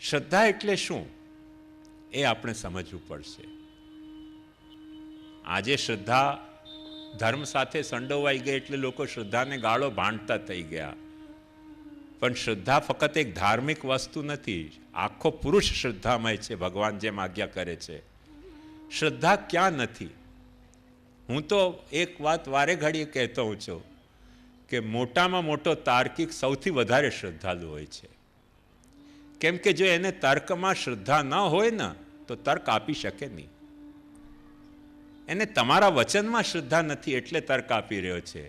શ્રદ્ધા એટલે શું એ આપણે સમજવું પડશે. આજે શ્રદ્ધા ધર્મ સાથે સંડોવાઈ ગઈ એટલે લોકો શ્રદ્ધાને ગાળો ભાંડતા થઈ ગયા. પણ શ્રદ્ધા ફક્ત એક ધાર્મિક વસ્તુ નથી, આખો પુરુષ શ્રદ્ધામય છે. ભગવાન જેમ આજ્ઞા કરે છે. શ્રદ્ધા ક્યાં નથી? હું તો એક વાત વારે ઘડીએ કહેતો હું છું કે મોટામાં મોટો તાર્કિક સૌથી વધારે શ્રદ્ધાળુ હોય છે. કેમ કે જો એને તર્કમાં શ્રદ્ધા ન હોય ને તો તર્ક આપી શકે નહીં. એને તમારા વચનમાં શ્રદ્ધા નથી એટલે તર્ક આપી રહ્યો છે,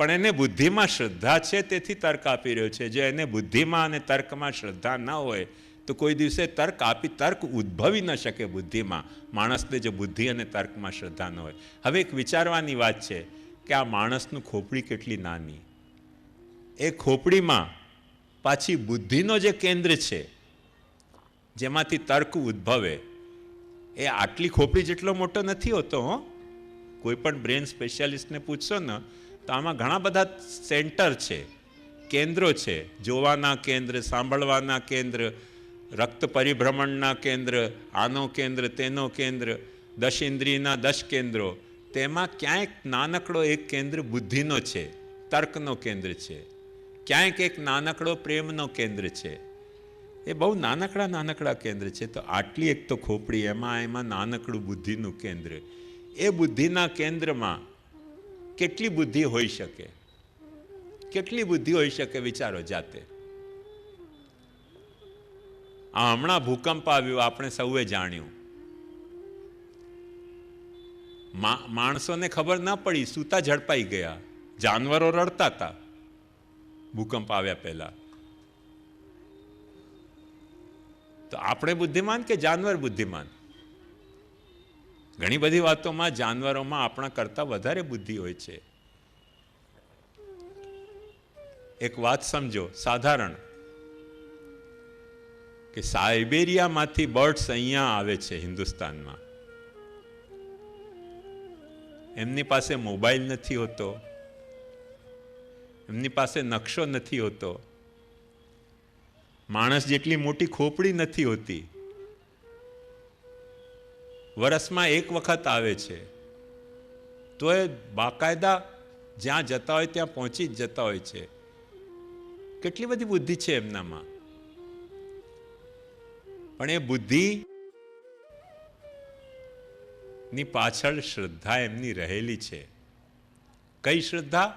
પણ એને બુદ્ધિમાં શ્રદ્ધા છે તેથી તર્ક આપી રહ્યો છે. જો એને બુદ્ધિમાં અને તર્કમાં શ્રદ્ધા ન હોય તો કોઈ દિવસે તર્ક ઉદ્ભવી ન શકે બુદ્ધિમાં. માણસને જો બુદ્ધિ અને તર્કમાં શ્રદ્ધા ન હોય. હવે એક વિચારવાની વાત છે કે આ માણસનું ખોપડી કેટલી નાની, એ ખોપડીમાં પાછી બુદ્ધિનો જે કેન્દ્ર છે જેમાંથી તર્ક ઉદ્ભવે, એ આટલી ખોપડી જેટલો મોટો નથી હોતો. કોઈ પણ બ્રેન સ્પેશિયાલિસ્ટને પૂછશો ને તો આમાં ઘણા બધા સેન્ટર છે, કેન્દ્રો છે. જોવાના કેન્દ્ર, સાંભળવાના કેન્દ્ર, રક્ત પરિભ્રમણના કેન્દ્ર, આનો કેન્દ્ર, તેનો કેન્દ્ર, 10 ઇન્દ્રિયના 10 કેન્દ્રો. તેમાં ક્યાંક નાનકડો એક કેન્દ્ર બુદ્ધિનો છે, તર્કનો કેન્દ્ર છે. ક્યાંક એક નાનકડો પ્રેમનો કેન્દ્ર છે. એ બહુ નાનકડા કેન્દ્ર છે. તો આટલી એક તો ખોપડી, એમાં નાનકડું બુદ્ધિનું કેન્દ્ર. એ બુદ્ધિના કેન્દ્રમાં કેટલી બુદ્ધિ હોઈ શકે? કેટલી બુદ્ધિ હોઈ શકે? વિચારો જાતે. આ હમણાં ભૂકંપ આવ્યો, આપણે સૌએ જાણ્યું. માણસોને ખબર ના પડી, સૂતા ઝડપાઈ ગયા. જાનવરો રડતા હતા ભૂકંપ આવ્યા પહેલા. તો આપણે બુદ્ધિમાન કે જાનવર બુદ્ધિમાન? ઘણી બધી વાતોમાં જાનવરોમાં આપણા કરતા વધારે બુદ્ધિ હોય છે. એક વાત સમજો, સાધારણ, કે સાઇબેરિયામાંથી બર્ડ્સ અહીંયા આવે છે હિન્દુસ્તાનમાં. એમની પાસે મોબાઈલ નથી હોતો, એમની પાસે નકશો નથી હોતો, માણસ જેટલી મોટી ખોપડી નથી હોતી. વર્ષમાં એક વખત આવે છે, તો એ બાકાયદા જ્યાં જતા હોય ત્યાં પહોંચી જ જતા હોય છે. કેટલી બધી બુદ્ધિ છે એમનામાં. પણ એ બુદ્ધિ ની પાછળ શ્રદ્ધા એમની રહેલી છે. કઈ શ્રદ્ધા?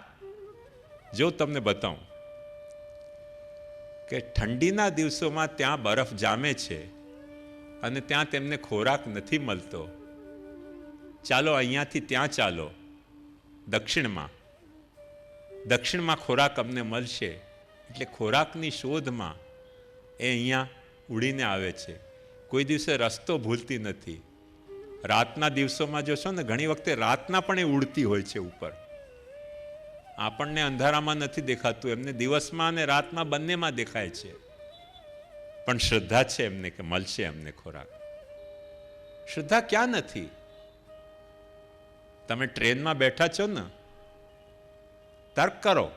જો તમને બતાવું કે ઠંડીના દિવસોમાં ત્યાં બરફ જામે છે અને ત્યાં તેમને ખોરાક નથી મળતો. ચાલો અહીંયાથી ત્યાં ચાલો, દક્ષિણમાં ખોરાક અમને મળશે. એટલે ખોરાકની શોધમાં એ અહીંયા ઉડીને આવે છે. કોઈ દિવસે રસ્તો ભૂલતી નથી. રાતના દિવસોમાં જોશો ને, ઘણી વખતે રાતના પણ એ ઉડતી હોય છે ઉપર. આપણને અંધારામાં નથી દેખાતું, એમને દિવસમાં અને રાતમાં બંનેમાં દેખાય છે. પણ શ્રદ્ધા છે એમને કે મળશે એમને ખોરાક. શ્રદ્ધા ક્યાં નથી? તમે ટ્રેનમાં બેઠા છો ને, તર્ક કરો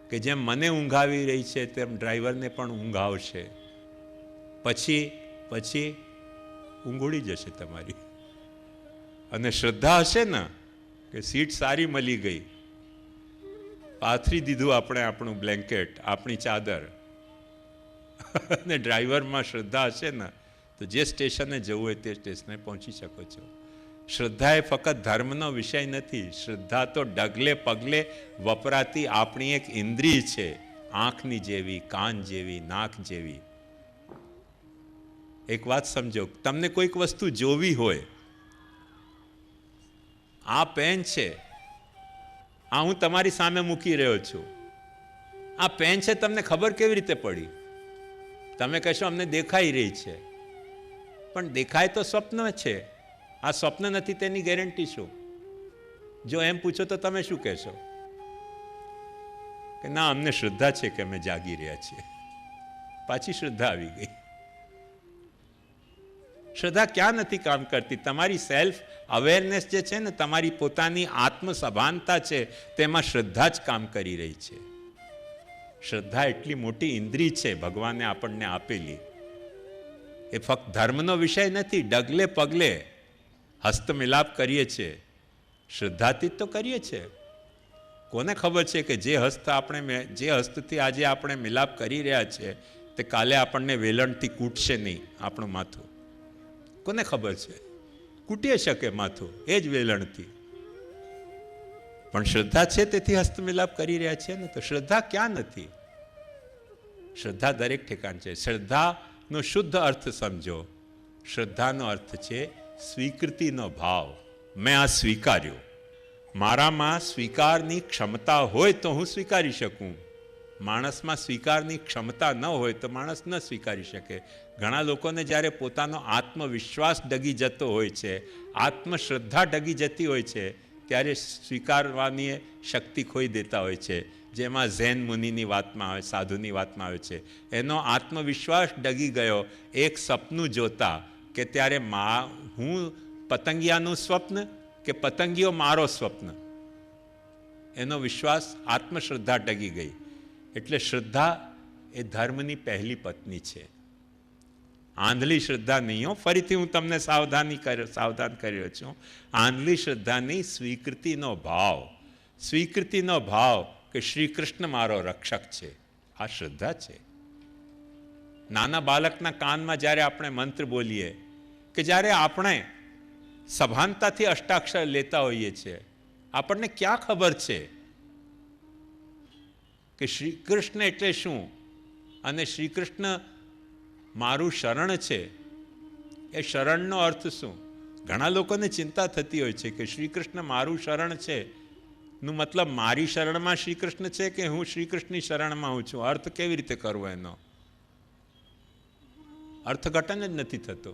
કે જેમ મને ઊંઘ આવી રહી છે તેમ ડ્રાઈવરને પણ ઊંઘ આવશે. પછી ઊંઘ ઉડી જશે તમારી. અને શ્રદ્ધા હશે ને કે સીટ સારી મળી ગઈ, પાથરી દીધું આપણે આપણું બ્લેન્કેટ, આપણી ચાદર, અને ડ્રાઈવરમાં શ્રદ્ધા હશે ને તો જે સ્ટેશને જવું હોય તે સ્ટેશને પહોંચી શકો છો. શ્રદ્ધા એ ફક્ત ધર્મનો વિષય નથી. શ્રદ્ધા તો ડગલે પગલે વપરાતી આપણી એક ઇન્દ્રિય છે, આંખની જેવી, કાન જેવી, નાક જેવી. એક વાત સમજો, તમને કોઈક વસ્તુ જોવી હોય, આ પેન છે, આ હું તમારી સામે મૂકી રહ્યો છું, આ પેન છે, તમને ખબર કેવી રીતે પડી? તમે કહેશો અમને દેખાઈ રહી છે. પણ દેખાય તો સ્વપ્ન છે, આ સ્વપ્ન નથી તેની ગેરંટી શું? જો એમ પૂછો તો તમે શું કહેશો? કે ના, અમને શ્રદ્ધા છે કે અમે જાગી રહ્યા છીએ. પાછી શ્રદ્ધા આવી ગઈ. શ્રદ્ધા ક્યાં નથી કામ કરતી? તમારી સેલ્ફ અવેરનેસ જે છે ને, તમારી પોતાની આત્મસભાનતા છે, તેમાં શ્રદ્ધા જ કામ કરી રહી છે. શ્રદ્ધા એટલી મોટી ઇન્દ્રિય છે ભગવાને આપણને આપેલી. એ ફક્ત ધર્મનો વિષય નથી. ડગલે પગલે હસ્તમિલાપ કરીએ છીએ, શ્રદ્ધાથી તો કરીએ છીએ. કોને ખબર છે કે જે હસ્તથી આજે આપણે મિલાપ કરી રહ્યા છીએ તે કાલે આપણને વેલણથી કૂટશે નહીં આપણું માથું? કોને ખબર છે? કૂટી શકે માથું એ જ વેલણથી. પણ શ્રદ્ધા છે તેથી હસ્તમિલાપ કરી રહ્યા છે ને. તો શ્રદ્ધા ક્યાં નથી? શ્રદ્ધા દરેક ઠેકાણ છે. શ્રદ્ધાનો શુદ્ધ અર્થ સમજો. શ્રદ્ધાનો અર્થ છે સ્વીકૃતિનો ભાવ. મેં આ સ્વીકાર્યું. મારામાં સ્વીકારની ક્ષમતા હોય તો હું સ્વીકારી શકું. માણસમાં સ્વીકારની ક્ષમતા ન હોય તો માણસ ન સ્વીકારી શકે. ઘણા લોકોને જ્યારે પોતાનો આત્મવિશ્વાસ ડગી જતો હોય છે, આત્મશ્રદ્ધા ડગી જતી હોય છે, ત્યારે સ્વીકારવાની શક્તિ ખોઈ દેતા હોય છે. જેમાં ઝેન મુનિની વાતમાં આવે, સાધુની વાતમાં આવે છે. એનો આત્મવિશ્વાસ ડગી ગયો એક સપનું જોતા કે ત્યારે હું પતંગિયાનું સ્વપ્ન કે પતંગિયો મારો સ્વપ્ન. એનો વિશ્વાસ, આત્મશ્રદ્ધા ડગી ગઈ. એટલે શ્રદ્ધા એ ધર્મની પહેલી પત્ની છે. આંધળી શ્રદ્ધા નહીં હો. ફરીથી હું તમને સાવધાન કરી રહ્યો છું. આંધળી શ્રદ્ધાની સ્વીકૃતિનો ભાવ. સ્વીકૃતિનો ભાવ કે શ્રી કૃષ્ણ મારો રક્ષક છે, આ શ્રદ્ધા છે. નાના બાળકના કાનમાં જ્યારે આપણે મંત્ર બોલીએ, કે જ્યારે આપણે સભાનતાથી અષ્ટાક્ષર લેતા હોઈએ છીએ, આપણને ક્યાં ખબર છે કે શ્રી કૃષ્ણ એટલે શું અને શ્રી કૃષ્ણ મારું શરણ છે. એ શરણનો અર્થ શું? ઘણા લોકોને ચિંતા થતી હોય છે કે શ્રી કૃષ્ણ મારું શરણ છે નું મતલબ મારી શરણમાં શ્રી કૃષ્ણ છે કે હું શ્રી કૃષ્ણની શરણમાં હું છું? અર્થ કેવી રીતે કરવો? એનો અર્થઘટન જ નથી થતો.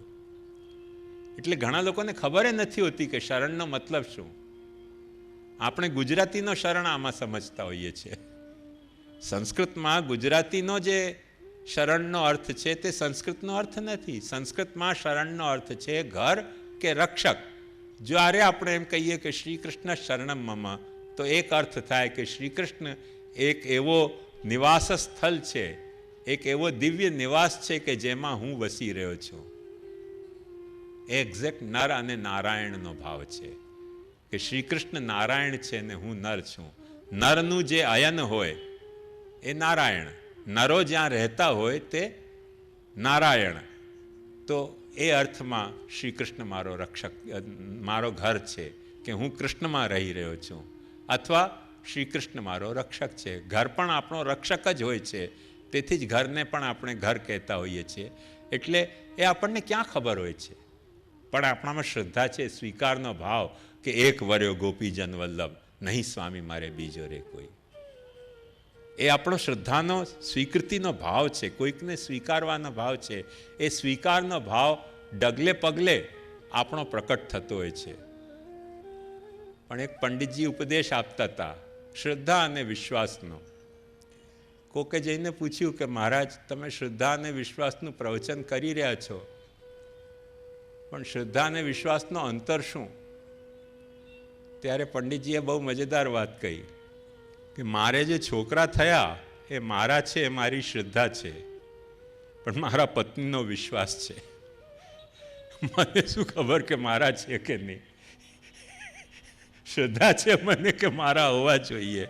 એટલે ઘણા લોકોને ખબર નથી હોતી કે શરણનો મતલબ શું. આપણે ગુજરાતીનો શરણ આમાં સમજતા હોઈએ છીએ. સંસ્કૃતમાં ગુજરાતીનો જે શરણનો અર્થ છે તે સંસ્કૃતનો અર્થ નથી. સંસ્કૃતમાં શરણનો અર્થ છે ઘર કે રક્ષક. જ્યારે આપણે એમ કહીએ કે શ્રી કૃષ્ણ શરણમ મમ, તો એક અર્થ થાય કે શ્રી કૃષ્ણ એક એવો નિવાસ સ્થળ છે, એક એવો દિવ્ય નિવાસ છે કે જેમાં હું વસી રહ્યો છું. એક્ઝેક્ટ નર અને નારાયણનો ભાવ છે કે શ્રી કૃષ્ણ નારાયણ છે ને હું નર છું. નરનું જે અયન હોય એ નારાયણ, નરો જ્યાં રહેતા હોય તે નારાયણ. તો એ અર્થમાં શ્રી કૃષ્ણ મારો રક્ષક, મારો ઘર છે કે હું કૃષ્ણમાં રહી રહ્યો છું, અથવા શ્રી કૃષ્ણ મારો રક્ષક છે. ઘર પણ આપણો રક્ષક જ હોય છે, તેથી જ ઘરને પણ આપણે ઘર કહેતા હોઈએ છીએ. એટલે એ આપણને ક્યાં ખબર હોય છે? પણ આપણામાં શ્રદ્ધા છે, સ્વીકારનો ભાવ કે એક વર્યો ગોપીજન વલ્લભ, નહીં સ્વામી મારે બીજો રે કોઈ. એ આપણો શ્રદ્ધાનો સ્વીકૃતિનો ભાવ છે, કોઈકને સ્વીકારવાનો ભાવ છે. એ સ્વીકારનો ભાવ ડગલે પગલે આપણો પ્રકટ થતો હોય છે. પણ એક પંડિતજી ઉપદેશ આપતા હતા શ્રદ્ધા અને વિશ્વાસનો. કોકે જઈને પૂછ્યું કે મહારાજ, તમે શ્રદ્ધા અને વિશ્વાસનું પ્રવચન કરી રહ્યા છો, પણ શ્રદ્ધા અને વિશ્વાસનો અંતર શું? ત્યારે પંડિતજીએ બહુ મજેદાર વાત કહી કે મારે જે છોકરા થયા એ મારા છે, એ મારી શ્રદ્ધા છે, પણ મારા પત્નીનો વિશ્વાસ છે. મને શું ખબર કે મારા છે કે નહીં? શ્રદ્ધા છે મને કે મારા હોવા જોઈએ.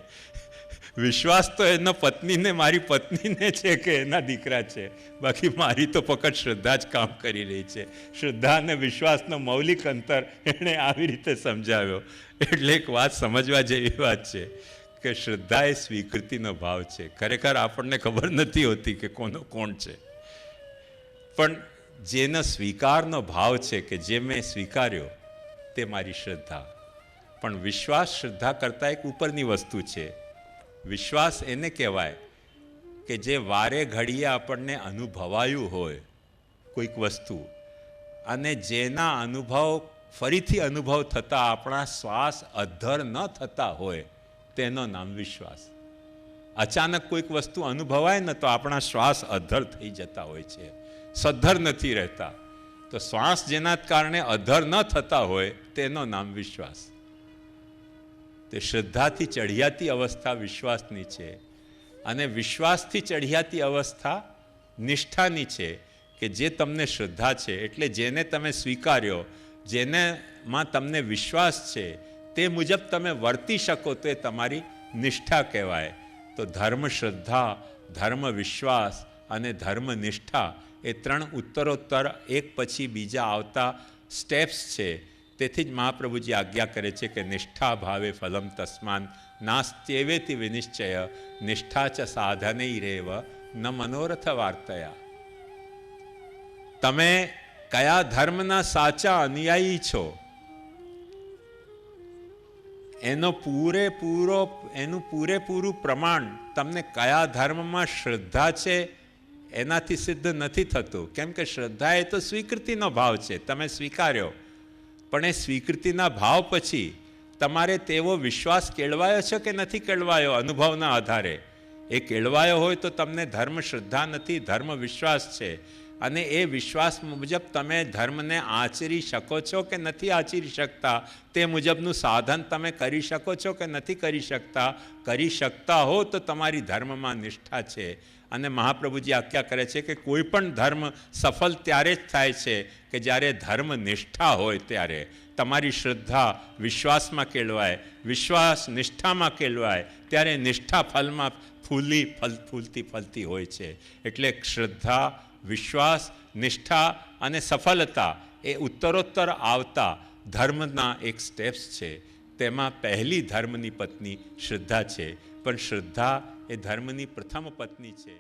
વિશ્વાસ તો એનો પત્નીને, મારી પત્નીને છે કે એના દીકરા છે. બાકી મારી તો ફક્ત શ્રદ્ધા જ કામ કરી રહી છે. શ્રદ્ધા અને વિશ્વાસનો મૌલિક અંતર એણે આવી રીતે સમજાવ્યો. એટલે એક વાત સમજવા જેવી વાત છે કે શ્રદ્ધા એ સ્વીકૃતિનો ભાવ છે. ખરેખર આપણને ખબર નથી હોતી કે કોનો કોણ છે, પણ જેનો સ્વીકારનો ભાવ છે કે જે મેં સ્વીકાર્યો તે મારી શ્રદ્ધા. પણ વિશ્વાસ શ્રદ્ધા કરતાં એક ઉપરની વસ્તુ છે. વિશ્વાસ એને કહેવાય કે જે વારે ઘડીએ આપણને અનુભવાયું હોય કોઈક વસ્તુ, અને જેના અનુભવ ફરીથી અનુભવ થતાં આપણા શ્વાસ અધ્ધર ન થતા હોય, તેનું નામ વિશ્વાસ. અચાનક કોઈક વસ્તુ અનુભવાય ને તો આપણા શ્વાસ અધ્ધર થઈ જતા હોય છે, સદ્ધર નથી રહેતા. તો શ્વાસ જેના કારણે અધર ન થતા હોય તેનું નામ વિશ્વાસ. તે શ્રદ્ધાથી ચઢિયાતી અવસ્થા વિશ્વાસની છે, અને વિશ્વાસથી ચઢિયાતી અવસ્થા નિષ્ઠાની છે, કે જે તમને શ્રદ્ધા છે એટલે જેને તમે સ્વીકાર્યો, જેનેમાં તમને વિશ્વાસ છે તે મુજબ તમે વર્તી શકો તો એ તમારી નિષ્ઠા કહેવાય. તો ધર્મ શ્રદ્ધા, ધર્મ વિશ્વાસ અને ધર્મ નિષ્ઠા એ ત્રણ ઉત્તરોત્તર એક પછી બીજા આવતા સ્ટેપ્સ છે. તેથી જ મહાપ્રભુજી આજ્ઞા કરે છે કે નિષ્ઠા ભાવે ફલમ તસ્માન નાસ્ત્યેવેતિ વિનિશ્ચય નિષ્ઠા ચ સાધનૈરેવ ન મનોરથ વાર્તયા. તમે કયા ધર્મના સાચા અનુયાયી છો એનું પૂરેપૂરું પ્રમાણ તમને કયા ધર્મમાં શ્રદ્ધા છે એનાથી સિદ્ધ નથી થતું. કેમ કે શ્રદ્ધા એ તો સ્વીકૃતિનો ભાવ છે, તમે સ્વીકાર્યો, પણ એ સ્વીકૃતિના ભાવ પછી તમારે તેવો વિશ્વાસ કેળવાયો છે કે નથી કેળવાયો અનુભવના આધારે. એ કેળવાયો હોય તો તમને ધર્મ શ્રદ્ધા નથી, ધર્મ વિશ્વાસ છે. અને એ વિશ્વાસ મુજબ તમે ધર્મને આચરી શકો છો કે નથી આચરી શકતા, તે મુજબનું સાધન તમે કરી શકો છો કે નથી કરી શકતા. કરી શકતા હો તો તમારી ધર્મમાં નિષ્ઠા છે. અને મહાપ્રભુજી આજ્ઞા કરે છે કે કોઈ પણ ધર્મ સફળ ત્યારે જ થાય છે કે જ્યારે ધર્મ નિષ્ઠા હોય, ત્યારે તમારી શ્રદ્ધા વિશ્વાસમાં કેળવાય, વિશ્વાસ નિષ્ઠામાં કેળવાય, ત્યારે નિષ્ઠા ફલમાં ફૂલતી હોય છે. એટલે શ્રદ્ધા, વિશ્વાસ, નિષ્ઠા અને સફળતા એ ઉત્તરોત્તર આવતા ધર્મના એક સ્ટેપ્સ છે. તેમાં પહેલી ધર્મની પત્ની શ્રદ્ધા છે, પણ શ્રદ્ધા એ ધર્મની પ્રથમ પત્ની છે.